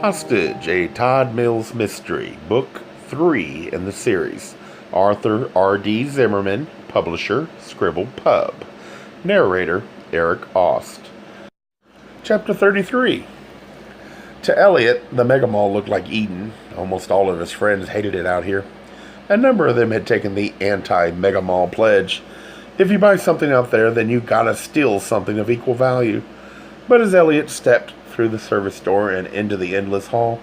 Hostage, a Todd Mills mystery, book 3 in the series. Arthur R.D. Zimmerman, publisher, Scribble Pub. Narrator, Eric Aust. Chapter 33. To Elliot, the Mega Mall looked like Eden. Almost all of his friends hated it out here. A number of them had taken the anti-Mega Mall pledge. If you buy something out there, then you gotta steal something of equal value. But as Elliot stepped through the service door and into the endless hall,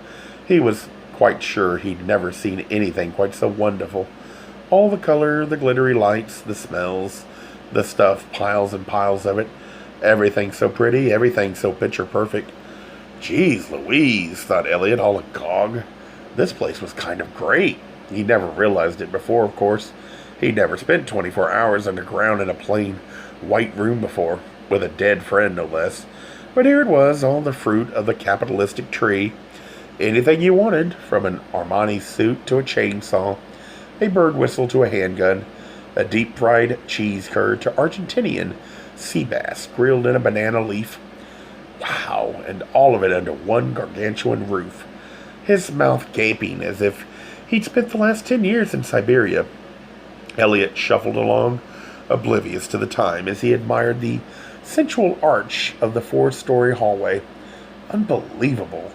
he was quite sure he'd never seen anything quite so wonderful. All the color, the glittery lights, the smells, the stuff, piles and piles of it. Everything so pretty, everything so picture perfect. Geez Louise, thought Elliot, all agog. This place was kind of great. He'd never realized it before, of course. He'd never spent 24 hours underground in a plain white room before, with a dead friend no less. But here it was, all the fruit of the capitalistic tree. Anything you wanted, from an Armani suit to a chainsaw, a bird whistle to a handgun, a deep-fried cheese curd to Argentinian sea bass grilled in a banana leaf. Wow, and all of it under one gargantuan roof. His mouth gaping as if he'd spent the last 10 years in Siberia. Elliot shuffled along, oblivious to the time, as he admired the sensual arch of the 4-story hallway. Unbelievable.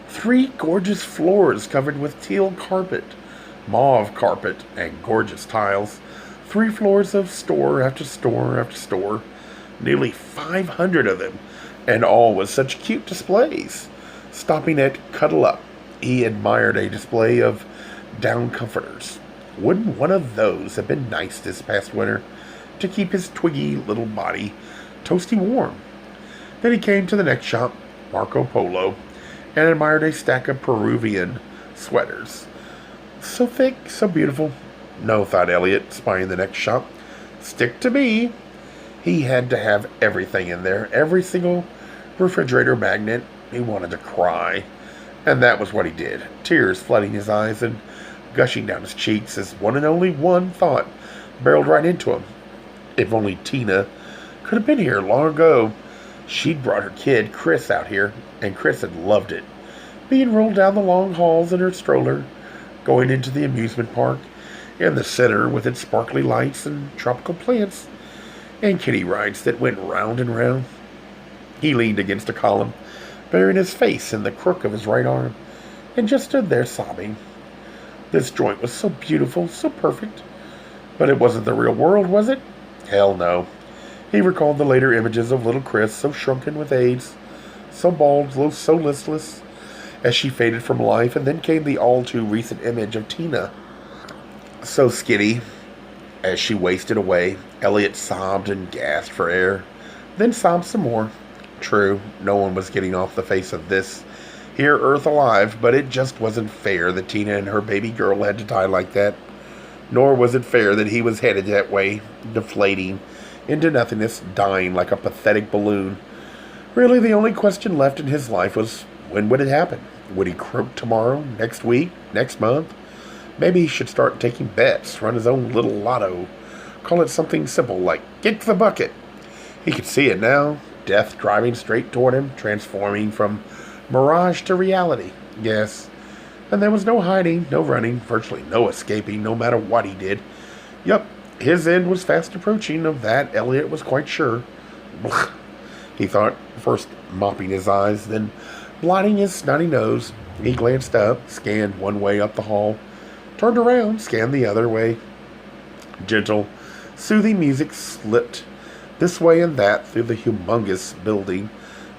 3 gorgeous floors covered with teal carpet, mauve carpet, and gorgeous tiles. 3 floors of store after store after store. Nearly 500 of them, and all with such cute displays. Stopping at Cuddle Up, he admired a display of down comforters. Wouldn't one of those have been nice this past winter to keep his twiggy little body toasty warm? Then he came to the next shop, Marco Polo, and admired a stack of Peruvian sweaters. So thick, so beautiful. No, thought Elliot, spying the next shop. Stick to me. He had to have everything in there, every single refrigerator magnet. He wanted to cry. And that was what he did, tears flooding his eyes and gushing down his cheeks as one and only one thought barreled right into him. If only Tina could have been here long ago. She'd brought her kid, Chris, out here, and Chris had loved it. Being rolled down the long halls in her stroller, going into the amusement park, in the center with its sparkly lights and tropical plants, and kiddie rides that went round and round. He leaned against a column, burying his face in the crook of his right arm, and just stood there sobbing. This joint was so beautiful, so perfect. But it wasn't the real world, was it? Hell no. He recalled the later images of little Chris, so shrunken with age, so bald, so listless, as she faded from life, and then came the all-too-recent image of Tina, so skinny. As she wasted away, Elliot sobbed and gasped for air, then sobbed some more. True, no one was getting off the face of this here earth alive, but it just wasn't fair that Tina and her baby girl had to die like that. Nor was it fair that he was headed that way, deflating into nothingness, dying like a pathetic balloon. Really, the only question left in his life was, when would it happen? Would he croak tomorrow, next week, next month? Maybe he should start taking bets, run his own little lotto. Call it something simple like Kick the Bucket. He could see it now, death driving straight toward him, transforming from mirage to reality. Yes, and there was no hiding, no running, virtually no escaping, no matter what he did. Yup, his end was fast approaching, of that Elliot was quite sure. Blech, he thought, first mopping his eyes, then blotting his snotty nose. He glanced up, scanned one way up the hall, turned around, scanned the other way. Gentle, soothing music slipped this way and that through the humongous building,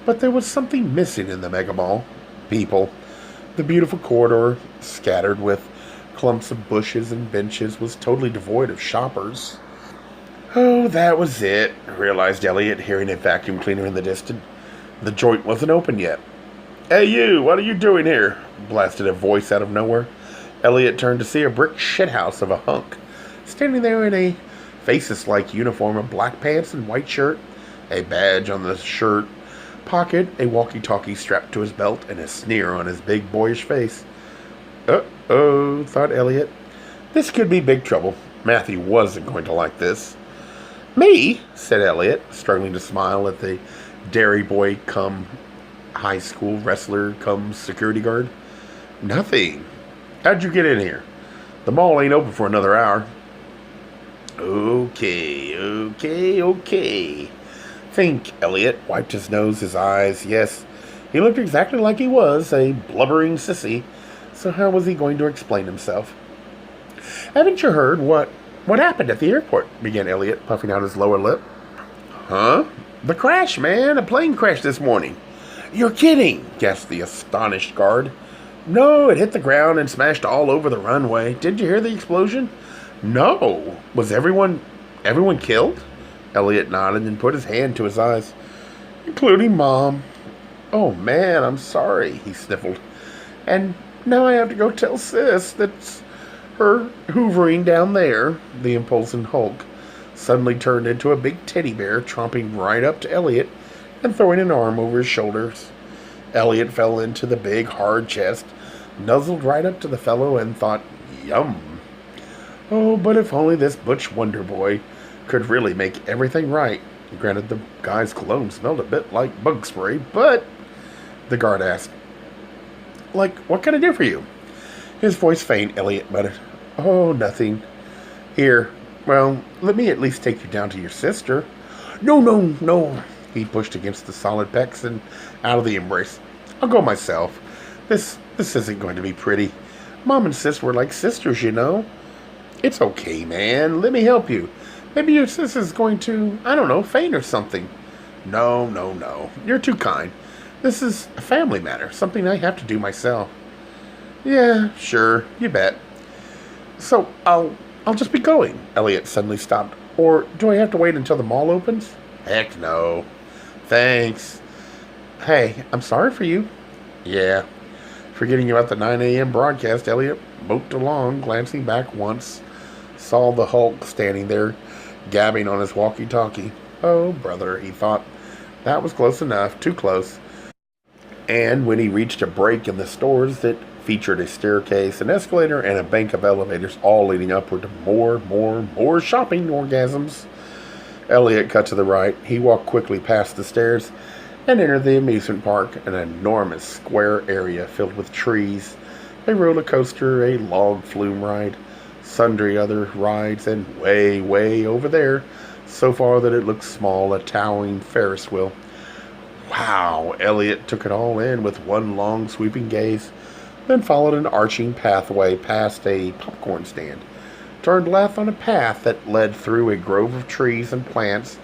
but there was something missing in the Mega Mall. People. The beautiful corridor, scattered with clumps of bushes and benches, was totally devoid of shoppers. Oh, that was it, realized Elliot, hearing a vacuum cleaner in the distance. The joint wasn't open yet. Hey you, what are you doing here? Blasted a voice out of nowhere. Elliot turned to see a brick shithouse of a hunk, standing there in a faceless-like uniform of black pants and white shirt, a badge on the shirt pocket, a walkie-talkie strapped to his belt, and a sneer on his big boyish face. Uh-oh, thought Elliot. This could be big trouble. Matthew wasn't going to like this. Me? Said Elliot, struggling to smile at the dairy boy come high school wrestler comes security guard. Nothing. How'd you get in here? The mall ain't open for another hour. Okay. Think, Elliot wiped his nose, his eyes. Yes, he looked exactly like he was, a blubbering sissy. So how was he going to explain himself? Haven't you heard what happened at the airport? Began Elliot, puffing out his lower lip. Huh? The crash, man. A plane crashed this morning. You're kidding, gasped the astonished guard. No, it hit the ground and smashed all over the runway. Did you hear the explosion? No. Was everyone killed? Elliot nodded and put his hand to his eyes. Including Mom. Oh, man, I'm sorry, he sniffled. And now I have to go tell Sis that's her hoovering down there. The impulsive Hulk suddenly turned into a big teddy bear, tromping right up to Elliot and throwing an arm over his shoulders. Elliot fell into the big, hard chest, nuzzled right up to the fellow, and thought, yum. Oh, but if only this Butch Wonder Boy could really make everything right. Granted, the guy's cologne smelled a bit like bug spray, but the guard asked, like, what can I do for you? His voice faint, Elliot muttered, oh, nothing. Here, well, let me at least take you down to your sister. No. He pushed against the solid pecs and out of the embrace. I'll go myself. This isn't going to be pretty. Mom and Sis were like sisters, you know. It's okay, man. Let me help you. Maybe your sis is going to, I don't know, faint or something. No. You're too kind. This is a family matter, something I have to do myself. Yeah, sure, you bet. So, I'll just be going. Elliot suddenly stopped. Or do I have to wait until the mall opens? Heck no. Thanks. Hey, I'm sorry for you. Yeah. Forgetting about the 9 a.m. broadcast, Elliot moped along, glancing back once. Saw the Hulk standing there, gabbing on his walkie-talkie. Oh, brother, he thought. That was close enough, too close. And when he reached a break in the stores that featured a staircase, an escalator, and a bank of elevators, all leading upward to more shopping orgasms, Elliot cut to the right. He walked quickly past the stairs and entered the amusement park, an enormous square area filled with trees, a roller coaster, a log flume ride, sundry other rides, and way over there, so far that it looked small, a towering Ferris wheel. Wow! Elliot took it all in with one long sweeping gaze, then followed an arching pathway past a popcorn stand, turned left on a path that led through a grove of trees and plants,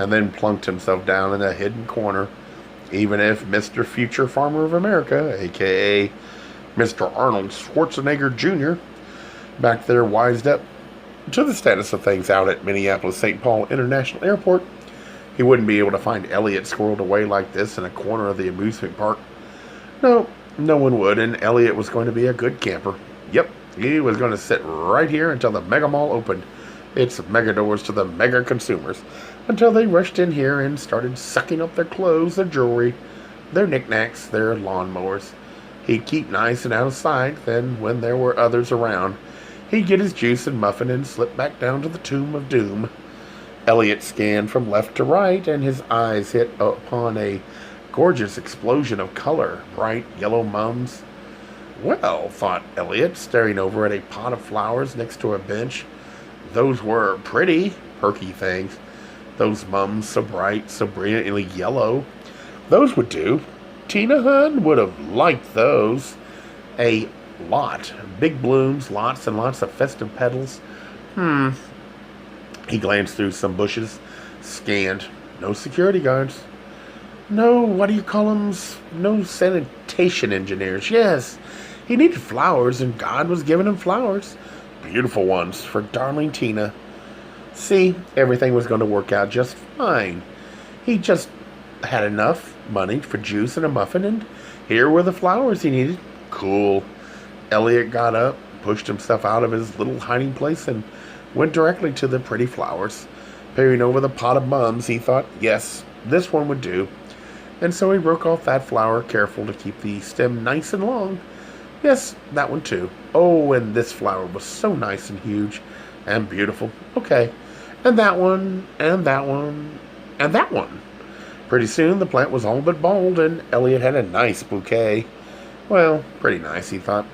and then plunked himself down in a hidden corner. Even if Mr. Future Farmer of America, a.k.a. Mr. Arnold Schwarzenegger Jr., back there wised up to the status of things out at Minneapolis-St. Paul International Airport, he wouldn't be able to find Elliot squirreled away like this in a corner of the amusement park. No one would, and Elliot was going to be a good camper. Yep, he was going to sit right here until the mega mall opened its mega doors to the mega consumers, until they rushed in here and started sucking up their clothes, their jewelry, their knickknacks, their lawnmowers. He'd keep nice and out of sight, then when there were others around, he'd get his juice and muffin and slip back down to the tomb of doom. Elliot scanned from left to right, and his eyes hit upon a gorgeous explosion of color, bright yellow mums. Well, thought Elliot, staring over at a pot of flowers next to a bench, those were pretty, perky things. Those mums so bright, so brilliantly yellow. Those would do. Tina Hun would have liked those. A lot. Big blooms, lots and lots of festive petals. He glanced through some bushes, scanned. No security guards. No, what do you call them? No sanitation engineers. Yes, he needed flowers, and God was giving him flowers. Beautiful ones for darling Tina. See, everything was going to work out just fine. He just had enough money for juice and a muffin, and here were the flowers he needed. Cool. Elliot got up, pushed himself out of his little hiding place, and went directly to the pretty flowers. Peering over the pot of mums, he thought, yes, this one would do. And so he broke off that flower, careful to keep the stem nice and long. Yes, that one too. Oh, and this flower was so nice and huge and beautiful. Okay, and that one, and that one, and that one. Pretty soon the plant was all but bald, and Elliot had a nice bouquet. Well, pretty nice, he thought.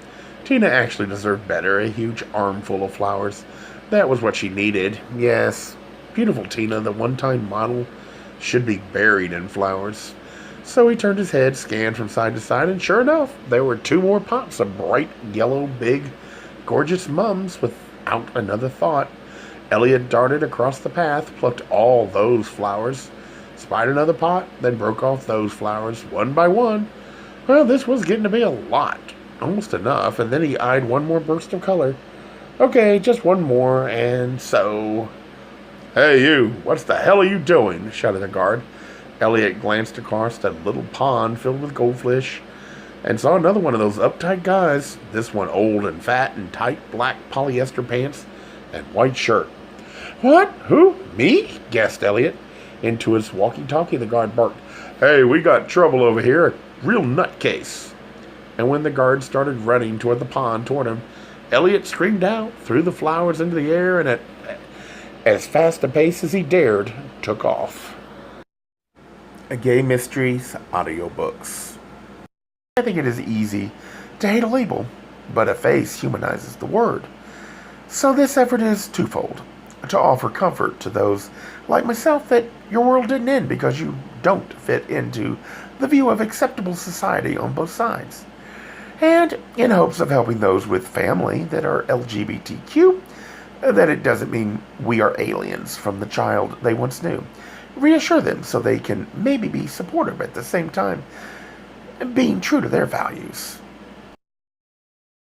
Tina actually deserved better, a huge armful of flowers. That was what she needed. Yes, beautiful Tina, the one-time model, should be buried in flowers. So he turned his head, scanned from side to side, and sure enough, there were 2 more pots of bright, yellow, big, gorgeous mums. Without another thought, Elliot darted across the path, plucked all those flowers, spied another pot, then broke off those flowers one by one. Well, this was getting to be a lot. Almost enough, and then he eyed one more burst of color. Okay, just one more, and so... "Hey, you! What the hell are you doing?" shouted the guard. Elliot glanced across a little pond filled with goldfish and saw another one of those uptight guys, this one old and fat in tight black polyester pants and white shirt. "What? Who? Me?" gasped Elliot. Into his walkie-talkie, the guard barked, "Hey, we got trouble over here, a real nutcase." And when the guard started running toward the pond toward him, Elliot screamed out, threw the flowers into the air, and at as fast a pace as he dared, took off. Gay Mysteries audiobooks. I think it is easy to hate a label, but a face humanizes the word. So this effort is twofold: to offer comfort to those like myself that your world didn't end because you don't fit into the view of acceptable society on both sides, and in hopes of helping those with family that are LGBTQ, that it doesn't mean we are aliens from the child they once knew. Reassure them so they can maybe be supportive at the same time, being true to their values.